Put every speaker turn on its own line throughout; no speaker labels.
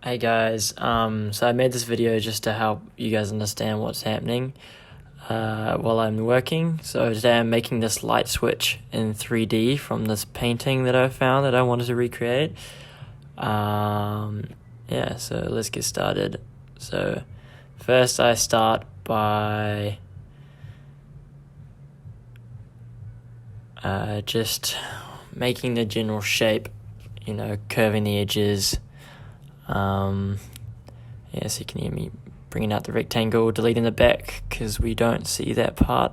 Hey guys, so I made this video just to help you guys understand what's happening while I'm working. So today I'm making this light switch in 3D from this painting that I found that I wanted to recreate. Yeah, so let's get started. So first I start by just making the general shape, curving the edges. So you can hear me bringing out the rectangle, deleting the back because we don't see that part.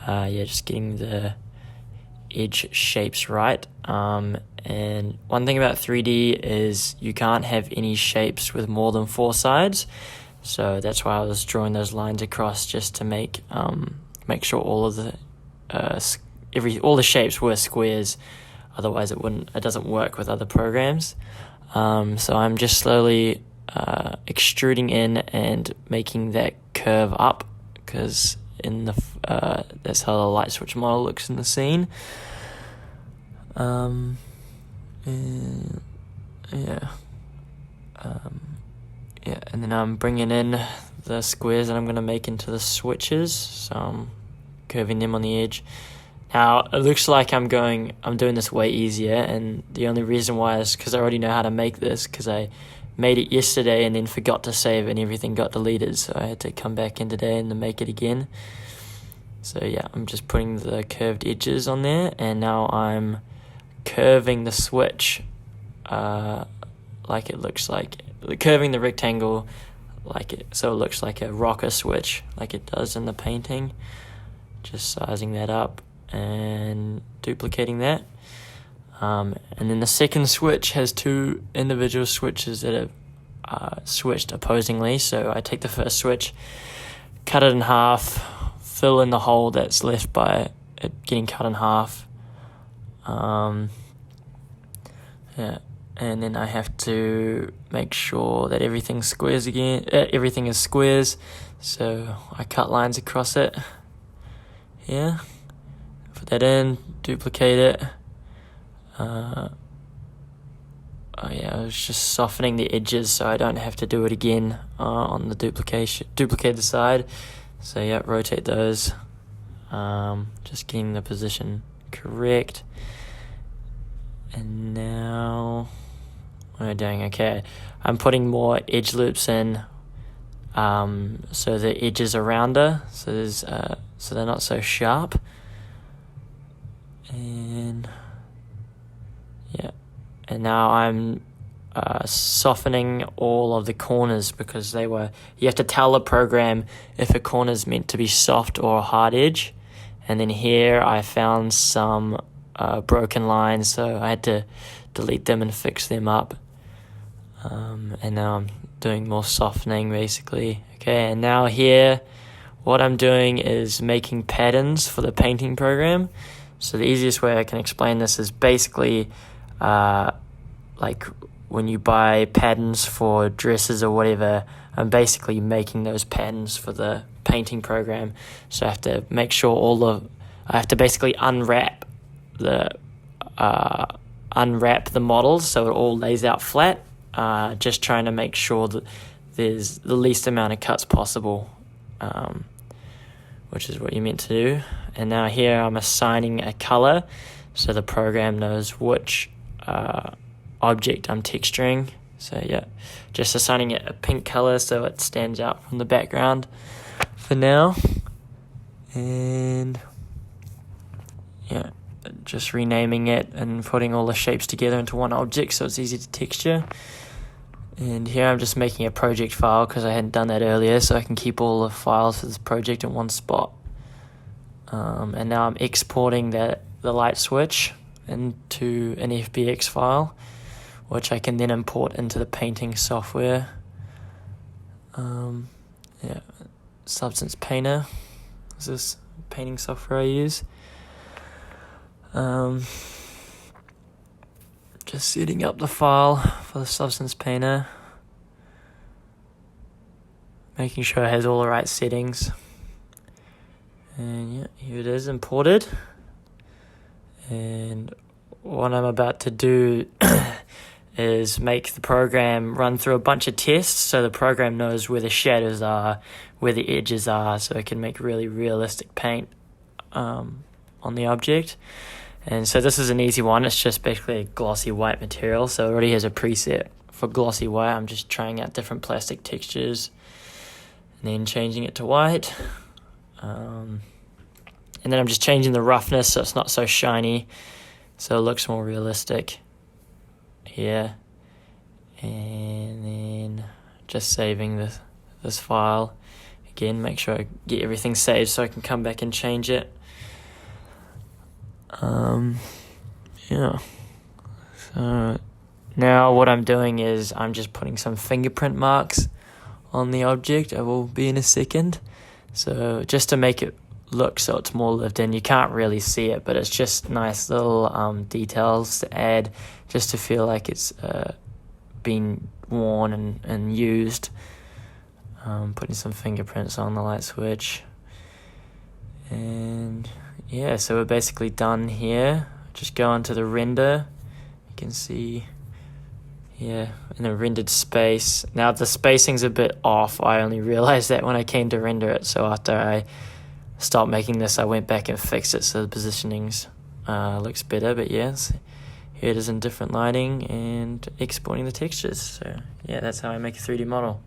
Just getting the edge shapes right. And one thing about 3D is you can't have any shapes with more than 4 sides. So that's why I was drawing those lines across, just to make sure all of the all the shapes were squares. Otherwise it doesn't work with other programs. So I'm just slowly extruding in and making that curve up, because that's how the light switch model looks in the scene. And then I'm bringing in the squares that I'm going to make into the switches, so I'm curving them on the edge. Now, it looks like I'm doing this way easier, and the only reason why is because I already know how to make this, because I made it yesterday and then forgot to save it and everything got deleted, so I had to come back in today and then make it again. So yeah, I'm just putting the curved edges on there, and now I'm curving the switch like it looks like, curving the rectangle so it looks like a rocker switch like it does in the painting. Just sizing that up and duplicating that. And then the second switch has 2 individual switches that are switched opposingly. So I take the first switch, cut it in half, fill in the hole that's left by it getting cut in half. And then I have to make sure that everything's squares again. Everything is squares. So I cut lines across it. Yeah. Put that in, duplicate it. I was just softening the edges so I don't have to do it again on the duplicated side. So yeah, rotate those. Just getting the position correct. And now, what am I doing? Okay, I'm putting more edge loops in, so the edges are rounder, so they're not so sharp. And now I'm softening all of the corners, because you have to tell the program if a corner's meant to be soft or a hard edge. And then here I found some broken lines, so I had to delete them and fix them up. And now I'm doing more softening, basically. Okay, and now here what I'm doing is making patterns for the painting program. So the easiest way I can explain this is basically like when you buy patterns for dresses or whatever, I'm basically making those patterns for the painting program. So I have to make sure I have to basically unwrap the models so it all lays out flat, just trying to make sure that there's the least amount of cuts possible, which is what you're meant to do. And now here I'm assigning a color so the program knows which object I'm texturing. So yeah, just assigning it a pink color so it stands out from the background for now. And yeah, just renaming it and putting all the shapes together into one object so it's easy to texture. And here I'm just making a project file because I hadn't done that earlier, so I can keep all the files for this project in one spot. And now I'm exporting the light switch into an FBX file, which I can then import into the painting software. Substance Painter is this painting software I use. Just setting up the file for the Substance Painter, making sure it has all the right settings. And yeah, here it is, imported. And what I'm about to do is make the program run through a bunch of tests so the program knows where the shadows are, where the edges are, so it can make really realistic paint on the object. And so this is an easy one. It's just basically a glossy white material, so it already has a preset for glossy white. I'm just trying out different plastic textures and then changing it to white. And then I'm just changing the roughness so it's not so shiny, so it looks more realistic here. And then just saving this file. Again, make sure I get everything saved so I can come back and change it. Yeah. So now what I'm doing is I'm just putting some fingerprint marks on the object. I will be in a second. So just to make it look so it's more lived in. You can't really see it, but it's just nice little details to add just to feel like it's been worn and used. Putting some fingerprints on the light switch. And yeah, so we're basically done here. Just go onto the render. You can see, yeah, in the rendered space. Now the spacing's a bit off. I only realized that when I came to render it. So after I stopped making this, I went back and fixed it so the positionings looks better. But yes, here it is in different lighting and exporting the textures. So yeah, that's how I make a 3D model.